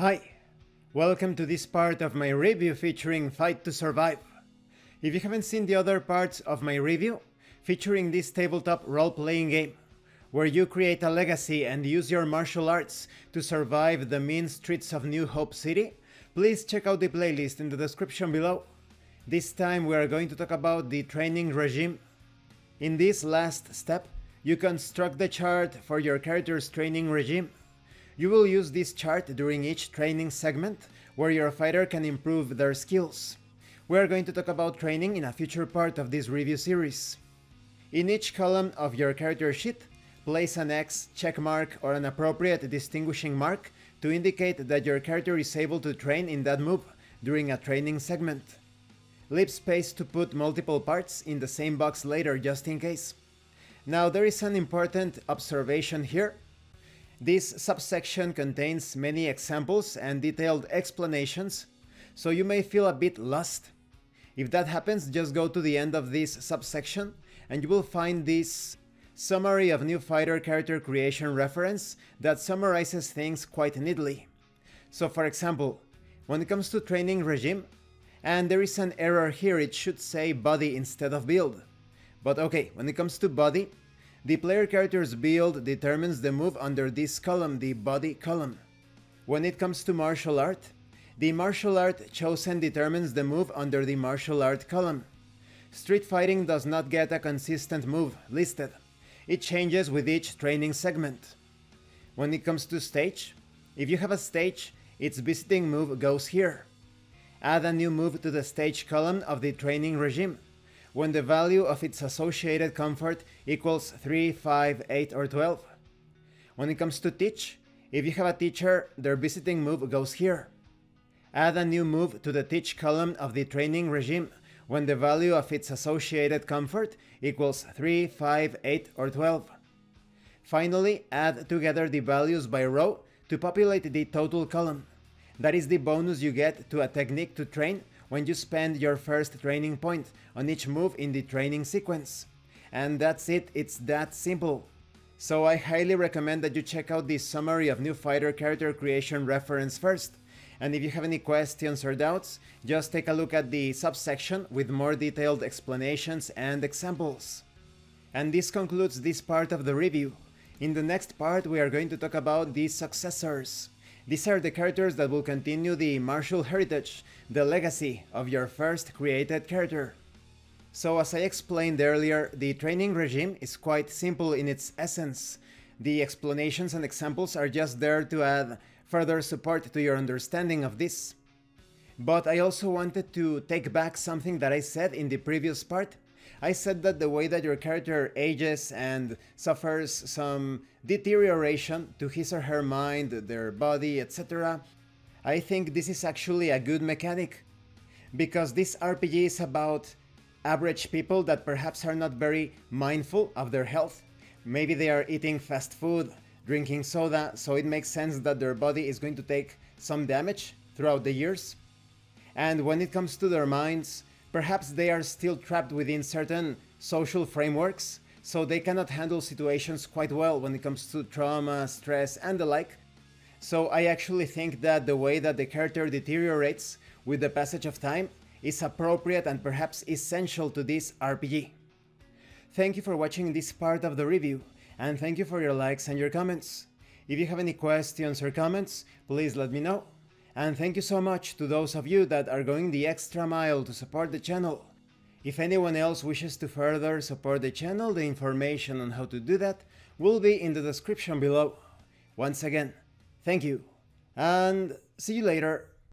Hi, welcome to this part of my review featuring Fight to Survive. If you haven't seen the other parts of my review, featuring this tabletop role-playing game, where you create a legacy and use your martial arts to survive the mean streets of New Hope City, please check out the playlist in the description below. This time we are going to talk about the training regime. In this last step, you construct the chart for your character's training regime. You will use this chart during each training segment, where your fighter can improve their skills. We are going to talk about training in a future part of this review series. In each column of your character sheet, place an X, check mark, or an appropriate distinguishing mark to indicate that your character is able to train in that move during a training segment. Leave space to put multiple parts in the same box later just in case. Now there is an important observation here. This subsection contains many examples and detailed explanations, so you may feel a bit lost. If that happens, just go to the end of this subsection and you will find this summary of new fighter character creation reference that summarizes things quite neatly. So for example, when it comes to training regime, and there is an error here, it should say body instead of build. But okay, when it comes to body, the player character's build determines the move under this column, the body column. When it comes to martial art, the martial art chosen determines the move under the martial art column. Street fighting does not get a consistent move listed. It changes with each training segment. When it comes to stage, if you have a stage, its visiting move goes here. Add a new move to the stage column of the training regime, when the value of its associated comfort equals 3, 5, 8, or 12. When it comes to teach, if you have a teacher, their visiting move goes here. Add a new move to the teach column of the training regime, when the value of its associated comfort equals 3, 5, 8, or 12. Finally, add together the values by row to populate the total column. That is the bonus you get to a technique to train when you spend your first training point on each move in the training sequence. And that's it, it's that simple. So I highly recommend that you check out this summary of new fighter character creation reference first. And if you have any questions or doubts, just take a look at the subsection with more detailed explanations and examples. And this concludes this part of the review. In the next part we are going to talk about the successors. These are the characters that will continue the martial heritage, the legacy of your first created character. So as I explained earlier, the training regime is quite simple in its essence. The explanations and examples are just there to add further support to your understanding of this. But I also wanted to take back something that I said in the previous part. I said that the way that your character ages and suffers some deterioration to his or her mind, their body, etc. I think this is actually a good mechanic, because this RPG is about average people that perhaps are not very mindful of their health. Maybe they are eating fast food, drinking soda, so it makes sense that their body is going to take some damage throughout the years. And when it comes to their minds, perhaps they are still trapped within certain social frameworks, so they cannot handle situations quite well when it comes to trauma, stress, and the like. So I actually think that the way that the character deteriorates with the passage of time is appropriate and perhaps essential to this RPG. Thank you for watching this part of the review, and thank you for your likes and your comments. If you have any questions or comments, please let me know. And thank you so much to those of you that are going the extra mile to support the channel. If anyone else wishes to further support the channel, the information on how to do that will be in the description below. Once again, thank you, and see you later.